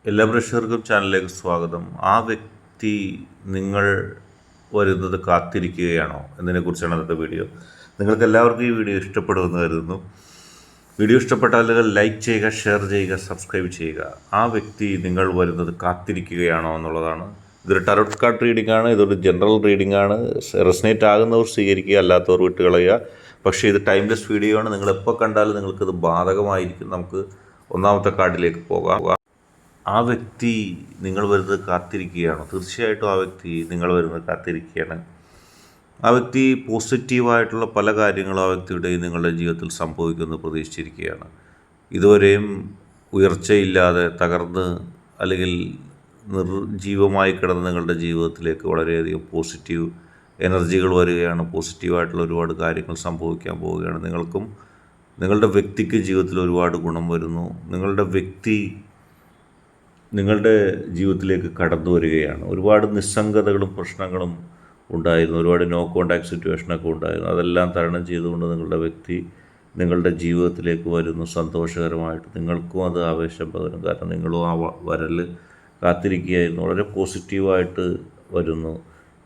എല്ലാ പ്രേക്ഷകർക്കും ചാനലിലേക്ക് സ്വാഗതം. ആ വ്യക്തി നിങ്ങൾ വരുന്നത് കാത്തിരിക്കുകയാണോ എന്നതിനെക്കുറിച്ചാണ് ഇന്നത്തെ വീഡിയോ. നിങ്ങൾക്ക് എല്ലാവർക്കും ഈ വീഡിയോ ഇഷ്ടപ്പെടുമെന്ന് കരുതുന്നു. വീഡിയോ ഇഷ്ടപ്പെട്ടാൽ ലൈക്ക് ചെയ്യുക, ഷെയർ ചെയ്യുക, സബ്സ്ക്രൈബ് ചെയ്യുക. ആ വ്യക്തി നിങ്ങൾ വരുന്നത് കാത്തിരിക്കുകയാണോ എന്നുള്ളതാണ്. ഇതൊരു ടാരോട്ട് കാർഡ് റീഡിംഗ് ആണ്. ഇതൊരു ജനറൽ റീഡിംഗ് ആണ്. റെസനേറ്റ് ആകുന്നവർ സ്വീകരിക്കുക, അല്ലാത്തവർ വിട്ടുകളയുക. പക്ഷേ ഇത് ടൈംലെസ് വീഡിയോ ആണ്. നിങ്ങൾ എപ്പോൾ കണ്ടാലും നിങ്ങൾക്കിത് ബാധകമായിരിക്കും. നമുക്ക് ഒന്നാമത്തെ കാർഡിലേക്ക് പോകാം. ആ വ്യക്തി നിങ്ങൾ വരുന്നത് കാത്തിരിക്കുകയാണോ? തീർച്ചയായിട്ടും ആ വ്യക്തി നിങ്ങൾ വരുന്നത് കാത്തിരിക്കുകയാണ്. ആ വ്യക്തി പോസിറ്റീവായിട്ടുള്ള പല കാര്യങ്ങളും ആ വ്യക്തിയുടെ നിങ്ങളുടെ ജീവിതത്തിൽ സംഭവിക്കുമെന്ന് പ്രതീക്ഷിച്ചിരിക്കുകയാണ്. ഇതുവരെയും ഉയർച്ചയില്ലാതെ തകർന്ന് അല്ലെങ്കിൽ നിർജീവമായി കിടന്ന നിങ്ങളുടെ ജീവിതത്തിലേക്ക് വളരെയധികം പോസിറ്റീവ് എനർജികൾ വരികയാണ്. പോസിറ്റീവായിട്ടുള്ള ഒരുപാട് കാര്യങ്ങൾ സംഭവിക്കാൻ പോവുകയാണ്. നിങ്ങൾക്കും നിങ്ങളുടെ വ്യക്തിക്ക് ജീവിതത്തിൽ ഒരുപാട് ഗുണം വരുന്നു. നിങ്ങളുടെ വ്യക്തി നിങ്ങളുടെ ജീവിതത്തിലേക്ക് കടന്നു വരികയാണ്. ഒരുപാട് നിസ്സംഗതകളും പ്രശ്നങ്ങളും ഉണ്ടായിരുന്നു. ഒരുപാട് നോ കോണ്ടാക്ട് സിറ്റുവേഷനൊക്കെ ഉണ്ടായിരുന്നു. അതെല്ലാം തരണം ചെയ്തുകൊണ്ട് നിങ്ങളുടെ വ്യക്തി നിങ്ങളുടെ ജീവിതത്തിലേക്ക് വരുന്നു. സന്തോഷകരമായിട്ട് നിങ്ങൾക്കും അത് ആവേശം പകരും. കാരണം നിങ്ങളും ആ വരൽ കാത്തിരിക്കുകയായിരുന്നു. വളരെ പോസിറ്റീവായിട്ട് വരുന്നു.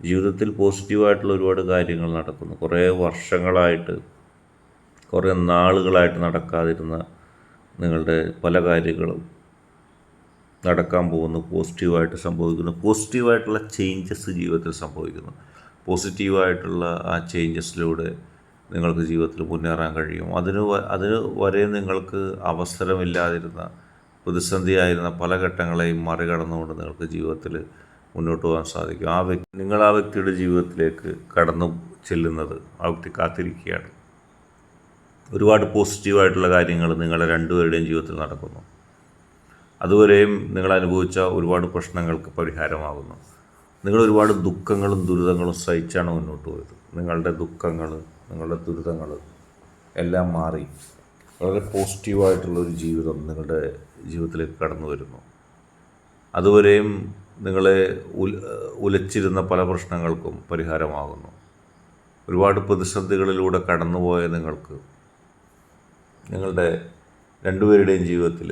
ജീവിതത്തിൽ പോസിറ്റീവായിട്ടുള്ള ഒരുപാട് കാര്യങ്ങൾ നടക്കുന്നു. കുറേ വർഷങ്ങളായിട്ട്, കുറേ നാളുകളായിട്ട് നടക്കാതിരുന്ന നിങ്ങളുടെ പല കാര്യങ്ങളും നടക്കാൻ പോകുന്നു. പോസിറ്റീവായിട്ട് സംഭവിക്കുന്നു. പോസിറ്റീവായിട്ടുള്ള ചേഞ്ചസ് ജീവിതത്തിൽ സംഭവിക്കുന്നു. പോസിറ്റീവായിട്ടുള്ള ആ ചേഞ്ചസിലൂടെ നിങ്ങൾക്ക് ജീവിതത്തിൽ മുന്നേറാൻ കഴിയും. അതിന് വരെ നിങ്ങൾക്ക് അവസരമില്ലാതിരുന്ന, പ്രതിസന്ധിയായിരുന്ന പല ഘട്ടങ്ങളെയും മറികടന്നുകൊണ്ട് നിങ്ങൾക്ക് ജീവിതത്തിൽ മുന്നോട്ട് പോകാൻ സാധിക്കും. നിങ്ങൾ ആ വ്യക്തിയുടെ ജീവിതത്തിലേക്ക് കടന്നു ചെല്ലുന്നത് ആ വ്യക്തി കാത്തിരിക്കുകയാണ്. ഒരുപാട് പോസിറ്റീവായിട്ടുള്ള കാര്യങ്ങൾ നിങ്ങളുടെ രണ്ടുപേരുടെയും ജീവിതത്തിൽ നടക്കുന്നു. അതുവരെയും നിങ്ങൾ അനുഭവിച്ച ഒരുപാട് പ്രശ്നങ്ങൾക്ക് പരിഹാരമാകുന്നു. നിങ്ങൾ ഒരുപാട് ദുഃഖങ്ങളും ദുരിതങ്ങളും സഹിച്ചാണ് മുന്നോട്ട് പോയത്. നിങ്ങളുടെ ദുഃഖങ്ങൾ, നിങ്ങളുടെ ദുരിതങ്ങൾ എല്ലാം മാറി വളരെ പോസിറ്റീവായിട്ടുള്ളൊരു ജീവിതം നിങ്ങളുടെ ജീവിതത്തിലേക്ക് കടന്നു വരുന്നു. അതുവരെയും നിങ്ങളെ ഉലച്ചിരുന്ന പല പ്രശ്നങ്ങൾക്കും പരിഹാരമാകുന്നു. ഒരുപാട് പ്രതിസന്ധികളിലൂടെ കടന്നുപോയ നിങ്ങൾക്ക് നിങ്ങളുടെ രണ്ടുപേരുടെയും ജീവിതത്തിൽ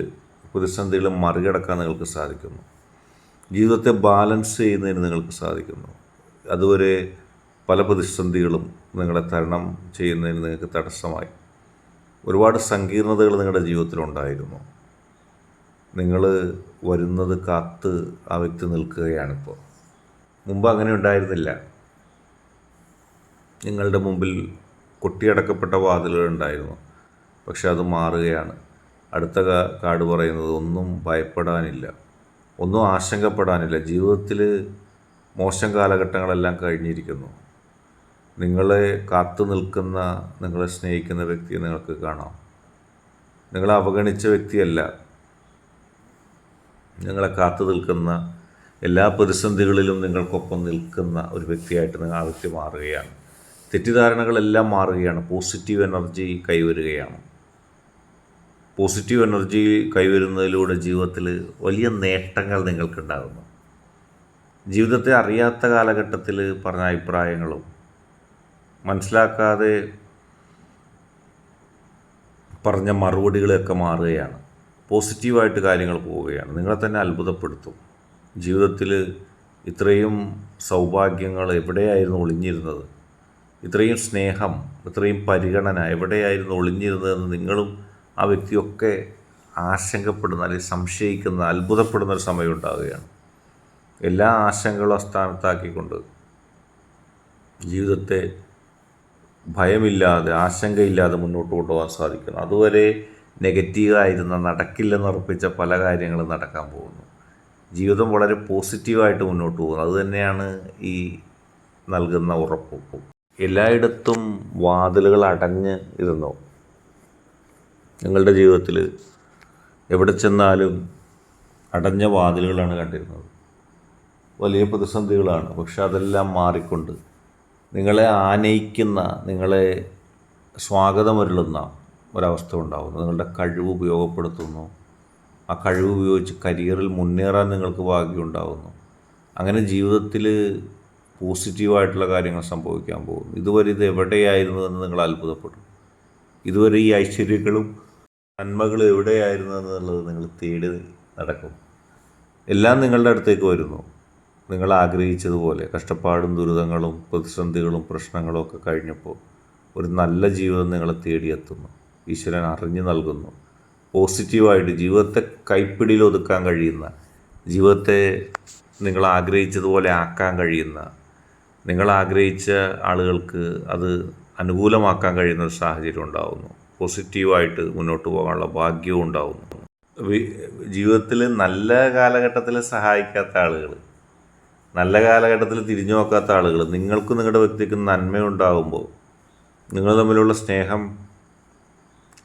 പ്രതിസന്ധികൾ മറികടക്കാൻ നിങ്ങൾക്ക് സാധിക്കുന്നു. ജീവിതത്തെ ബാലൻസ് ചെയ്യുന്നതിന് നിങ്ങൾക്ക് സാധിക്കുന്നു. അതുവരെ പല പ്രതിസന്ധികളും നിങ്ങളെ തരണം ചെയ്യുന്നതിന് നിങ്ങൾക്ക് തടസ്സമായി. ഒരുപാട് സങ്കീർണതകൾ നിങ്ങളുടെ ജീവിതത്തിലുണ്ടായിരുന്നു. നിങ്ങൾ വരുന്നത് കാത്ത് ആ വ്യക്തി നിൽക്കുകയാണിപ്പോൾ. മുമ്പ് അങ്ങനെ ഉണ്ടായിരുന്നില്ല. നിങ്ങളുടെ മുമ്പിൽ കൊട്ടിയടക്കപ്പെട്ട വാതിലുകൾ ഉണ്ടായിരുന്നു. പക്ഷെ അത് മാറുകയാണ്. അടുത്ത കാർഡ് പറയുന്നത് ഒന്നും ഭയപ്പെടാനില്ല, ഒന്നും ആശങ്കപ്പെടാനില്ല. ജീവിതത്തിൽ മോശം കാലഘട്ടങ്ങളെല്ലാം കഴിഞ്ഞിരിക്കുന്നു. നിങ്ങളെ കാത്തു നിൽക്കുന്ന, നിങ്ങളെ സ്നേഹിക്കുന്ന വ്യക്തിയെ നിങ്ങൾക്ക് കാണാം. നിങ്ങളെ അവഗണിച്ച വ്യക്തിയല്ല, നിങ്ങളെ കാത്തു നിൽക്കുന്ന, എല്ലാ പ്രതിസന്ധികളിലും നിങ്ങൾക്കൊപ്പം നിൽക്കുന്ന ഒരു വ്യക്തിയായിട്ട് ആ വ്യക്തി മാറുകയാണ്. തെറ്റിദ്ധാരണകളെല്ലാം മാറുകയാണ്. പോസിറ്റീവ് എനർജി കൈവരുകയാണ്. പോസിറ്റീവ് എനർജി കൈവരുന്നതിലൂടെ ജീവിതത്തിൽ വലിയ നേട്ടങ്ങൾ നിങ്ങൾക്കുണ്ടാകുന്നു. ജീവിതത്തെ അറിയാത്ത കാലഘട്ടത്തിൽ പറഞ്ഞ അഭിപ്രായങ്ങളും മനസ്സിലാക്കാതെ പറഞ്ഞ മറുപടികളൊക്കെ മാറുകയാണ്. പോസിറ്റീവായിട്ട് കാര്യങ്ങൾ പോവുകയാണ്. നിങ്ങളെ തന്നെ അത്ഭുതപ്പെടുത്തും. ജീവിതത്തിൽ ഇത്രയും സൗഭാഗ്യങ്ങൾ എവിടെയായിരുന്നു ഒളിഞ്ഞിരുന്നത്? ഇത്രയും സ്നേഹം, ഇത്രയും പരിഗണന എവിടെയായിരുന്നു ഒളിഞ്ഞിരുന്നതെന്ന് നിങ്ങളും ആ വ്യക്തിയൊക്കെ ആശങ്കപ്പെടുന്ന, അല്ലെങ്കിൽ സംശയിക്കുന്ന, അത്ഭുതപ്പെടുന്ന ഒരു സമയം ഉണ്ടാവുകയാണ്. എല്ലാ ആശങ്കകളും അസ്ഥാനത്താക്കിക്കൊണ്ട് ജീവിതത്തെ ഭയമില്ലാതെ, ആശങ്കയില്ലാതെ മുന്നോട്ട് കൊണ്ടുപോകാൻ സാധിക്കുന്നു. അതുവരെ നെഗറ്റീവായിരുന്ന, നടക്കില്ലെന്നുറപ്പിച്ച പല കാര്യങ്ങളും നടക്കാൻ പോകുന്നു. ജീവിതം വളരെ പോസിറ്റീവായിട്ട് മുന്നോട്ട് പോകുന്നു. അതുതന്നെയാണ് ഈ നൽകുന്ന ഉറപ്പും. എല്ലായിടത്തും വാതിലുകൾ അടഞ്ഞ് ഇരുന്നു. നിങ്ങളുടെ ജീവിതത്തിൽ എവിടെ ചെന്നാലും അടഞ്ഞ വാതിലുകളാണ് കണ്ടിരുന്നത്. വലിയ പ്രതിസന്ധികളാണ്. പക്ഷെ അതെല്ലാം മാറിക്കൊണ്ട് നിങ്ങളെ ആനയിക്കുന്ന, നിങ്ങളെ സ്വാഗതമരുളുന്ന ഒരവസ്ഥ ഉണ്ടാകുന്നു. നിങ്ങളുടെ കഴിവ് ഉപയോഗപ്പെടുത്തുന്നു. ആ കഴിവ് ഉപയോഗിച്ച് കരിയറിൽ മുന്നേറാൻ നിങ്ങൾക്ക് ഭാഗ്യം ഉണ്ടാകുന്നു. അങ്ങനെ ജീവിതത്തിൽ പോസിറ്റീവായിട്ടുള്ള കാര്യങ്ങൾ സംഭവിക്കാൻ പോകുന്നു. ഇതുവരെ ഇത് എവിടെയായിരുന്നു എന്ന് നിങ്ങൾ അത്ഭുതപ്പെടും. ഇതുവരെ ഈ ഐശ്വര്യങ്ങളും നന്മകൾ എവിടെയായിരുന്നു എന്നുള്ളത് നിങ്ങൾ തേടി നടക്കും. എല്ലാം നിങ്ങളുടെ അടുത്തേക്ക് വരുന്നു. നിങ്ങൾ ആഗ്രഹിച്ചതുപോലെ കഷ്ടപ്പാടും ദുരിതങ്ങളും പ്രതിസന്ധികളും പ്രശ്നങ്ങളും ഒക്കെ കഴിഞ്ഞപ്പോൾ ഒരു നല്ല ജീവിതം നിങ്ങളെ തേടിയെത്തുന്നു. ഈശ്വരൻ അറിഞ്ഞു നൽകുന്നു. പോസിറ്റീവായിട്ട് ജീവിതത്തെ കൈപ്പിടിയിൽ ഒതുക്കാൻ കഴിയുന്ന, ജീവിതത്തെ നിങ്ങൾ ആഗ്രഹിച്ചതുപോലെ ആക്കാൻ കഴിയുന്ന, നിങ്ങൾ ആഗ്രഹിച്ച ആളുകൾക്ക് അത് അനുകൂലമാക്കാൻ കഴിയുന്ന ഒരു സാഹചര്യം ഉണ്ടാകുന്നു. പോസിറ്റീവായിട്ട് മുന്നോട്ട് പോകാനുള്ള ഭാഗ്യവും ഉണ്ടാകുന്നു. ജീവിതത്തിൽ നല്ല കാലഘട്ടത്തിൽ സഹായിക്കാത്ത ആളുകൾ, നല്ല കാലഘട്ടത്തിൽ തിരിഞ്ഞു നോക്കാത്ത ആളുകൾ, നിങ്ങൾക്കും നിങ്ങളുടെ വ്യക്തിക്കും നന്മയുണ്ടാകുമ്പോൾ, നിങ്ങൾ തമ്മിലുള്ള സ്നേഹം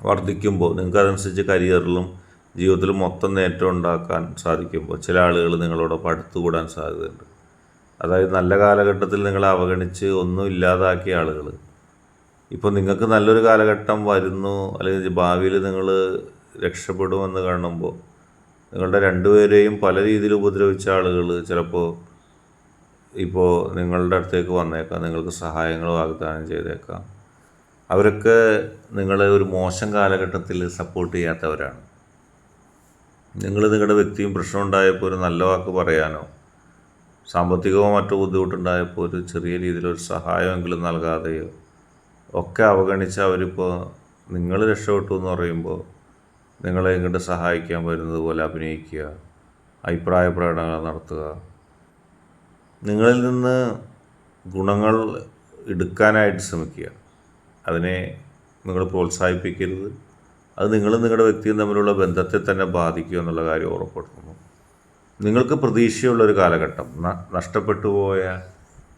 വർദ്ധിക്കുമ്പോൾ, നിങ്ങൾക്ക് അതനുസരിച്ച് കരിയറിലും ജീവിതത്തിലും മൊത്തം നേട്ടം ഉണ്ടാക്കാൻ സാധിക്കുമ്പോൾ ചില ആളുകൾ നിങ്ങളോടൊപ്പം അടുത്തുകൂടാൻ സാധ്യതയുണ്ട്. അതായത് നല്ല കാലഘട്ടത്തിൽ നിങ്ങളെ അവഗണിച്ച് ഒന്നും ഇല്ലാതാക്കിയ ആളുകൾ ഇപ്പോൾ നിങ്ങൾക്ക് നല്ലൊരു കാലഘട്ടം വരുന്നു, അല്ലെങ്കിൽ ഭാവിയിൽ നിങ്ങൾ രക്ഷപ്പെടുമെന്ന് കാണുമ്പോൾ നിങ്ങളുടെ രണ്ടുപേരെയും പല രീതിയിൽ ഉപദ്രവിച്ച ആളുകൾ ചിലപ്പോൾ ഇപ്പോൾ നിങ്ങളുടെ അടുത്തേക്ക് വന്നേക്കാം, നിങ്ങൾക്ക് സഹായങ്ങൾ വാഗ്ദാനം ചെയ്തേക്കാം. അവരൊക്കെ നിങ്ങളെ ഒരു മോശം കാലഘട്ടത്തിൽ സപ്പോർട്ട് ചെയ്യാത്തവരാണ്. നിങ്ങൾ നിങ്ങളുടെ വ്യക്തിയും പ്രശ്നമുണ്ടായപ്പോൾ ഒരു നല്ല വാക്ക് പറയാനോ സാമ്പത്തികമോ മറ്റോ ബുദ്ധിമുട്ടുണ്ടായപ്പോൾ ഒരു ചെറിയ രീതിയിലൊരു സഹായമെങ്കിലും നൽകാതെയോ ഒക്കെ അവഗണിച്ച് അവരിപ്പോൾ നിങ്ങൾ രക്ഷപ്പെട്ടു എന്ന് പറയുമ്പോൾ നിങ്ങളെ ഇങ്ങോട്ട് സഹായിക്കാൻ വരുന്നത് പോലെ അഭിനയിക്കുക, അഭിപ്രായ പ്രകടനങ്ങൾ നടത്തുക, നിങ്ങളിൽ നിന്ന് ഗുണങ്ങൾ എടുക്കാനായിട്ട് ശ്രമിക്കുക. അതിനെ നിങ്ങൾ പ്രോത്സാഹിപ്പിക്കരുത്. അത് നിങ്ങളും നിങ്ങളുടെ വ്യക്തിയും തമ്മിലുള്ള ബന്ധത്തെ തന്നെ ബാധിക്കുക എന്നുള്ള കാര്യം ഓർമ്മപ്പെടുത്തുന്നു. നിങ്ങൾക്ക് പ്രതീക്ഷയുള്ളൊരു കാലഘട്ടം, നഷ്ടപ്പെട്ടു പോയ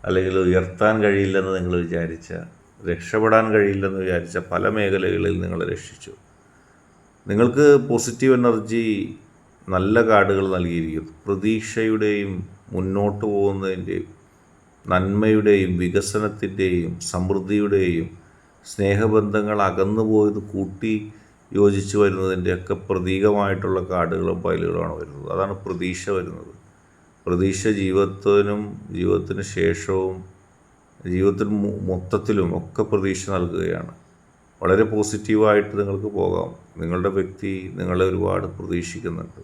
അല്ലെങ്കിൽ ഉയർത്താൻ കഴിയില്ലെന്ന് നിങ്ങൾ വിചാരിച്ച, രക്ഷപ്പെടാൻ കഴിയില്ലെന്ന് വിചാരിച്ച പല മേഖലകളിൽ നിങ്ങളെ രക്ഷിച്ചു. നിങ്ങൾക്ക് പോസിറ്റീവ് എനർജി നല്ല കാർഡുകൾ നൽകിയിരിക്കുന്നു. പ്രതീക്ഷയുടെയും മുന്നോട്ട് പോകുന്നതിൻ്റെയും നന്മയുടെയും വികസനത്തിൻ്റെയും സമൃദ്ധിയുടെയും സ്നേഹബന്ധങ്ങൾ അകന്നുപോയത് കൂട്ടി യോജിച്ച് വരുന്നതിൻ്റെയൊക്കെ പ്രതീകമായിട്ടുള്ള കാർഡുകളും ഫയലുകളുമാണ് വരുന്നത്. അതാണ് പ്രതീക്ഷ വരുന്നത്. പ്രതീക്ഷ ജീവിതത്തിന് ശേഷവും ജീവിതത്തിന് മൊത്തത്തിലും ഒക്കെ പ്രതീക്ഷ നൽകുകയാണ്. വളരെ പോസിറ്റീവായിട്ട് നിങ്ങൾക്ക് പോകാം. നിങ്ങളുടെ വ്യക്തി നിങ്ങളെ ഒരുപാട് പ്രതീക്ഷിക്കുന്നുണ്ട്.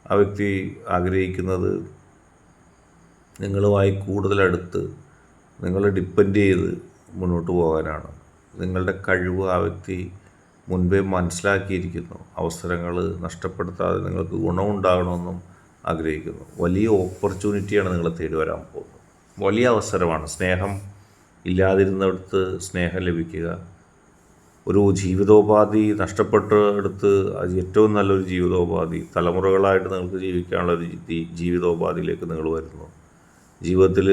ആ വ്യക്തി ആഗ്രഹിക്കുന്നത് നിങ്ങളുമായി കൂടുതലടുത്ത് നിങ്ങളെ ഡിപ്പെൻഡ് ചെയ്ത് മുന്നോട്ട് പോകാനാണ്. നിങ്ങളുടെ കഴിവ് ആ വ്യക്തി മുൻപേ മനസ്സിലാക്കിയിരിക്കുന്നു. അവസരങ്ങൾ നഷ്ടപ്പെടുത്താതെ നിങ്ങൾക്ക് ഗുണമുണ്ടാകണമെന്നും ആഗ്രഹിക്കുന്നു. വലിയ ഓപ്പർച്യൂണിറ്റിയാണ് നിങ്ങളെ തേടി വരാൻ പോകുന്നത്. വലിയ അവസരമാണ്. സ്നേഹം ഇല്ലാതിരുന്നിടത്ത് സ്നേഹം ലഭിക്കുക, ഒരു ജീവിതോപാധി നഷ്ടപ്പെട്ടെടുത്ത് ഏറ്റവും നല്ലൊരു ജീവിതോപാധി, തലമുറകളായിട്ട് നിങ്ങൾക്ക് ജീവിക്കാനുള്ള ഒരു ജീവിതോപാധിയിലേക്ക് നിങ്ങൾ വരുന്നു. ജീവിതത്തിൽ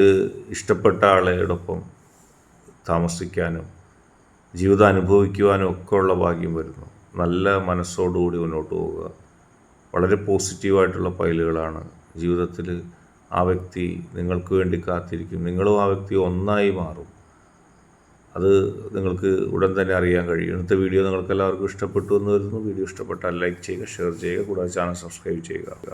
ഇഷ്ടപ്പെട്ട ആളോടൊപ്പം താമസിക്കാനും ജീവിതം അനുഭവിക്കുവാനും ഒക്കെ ഉള്ള ഭാഗ്യം വരുന്നു. നല്ല മനസ്സോടുകൂടി മുന്നോട്ട് പോവുക. വളരെ പോസിറ്റീവായിട്ടുള്ള ഫയലുകളാണ്. ജീവിതത്തിൽ ആ വ്യക്തി നിങ്ങൾക്ക് വേണ്ടി കാത്തിരിക്കും. നിങ്ങളും ആ വ്യക്തി ഒന്നായി മാറും. അത് നിങ്ങൾക്ക് ഉടൻ തന്നെ അറിയാൻ കഴിയും. ഇന്നത്തെ വീഡിയോ നിങ്ങൾക്ക് എല്ലാവർക്കും ഇഷ്ടപ്പെട്ടു എന്ന് വരുന്നു. വീഡിയോ ഇഷ്ടപ്പെട്ടാൽ ലൈക്ക് ചെയ്യുക, ഷെയർ ചെയ്യുക, കൂടാതെ ചാനൽ സബ്സ്ക്രൈബ് ചെയ്യുക.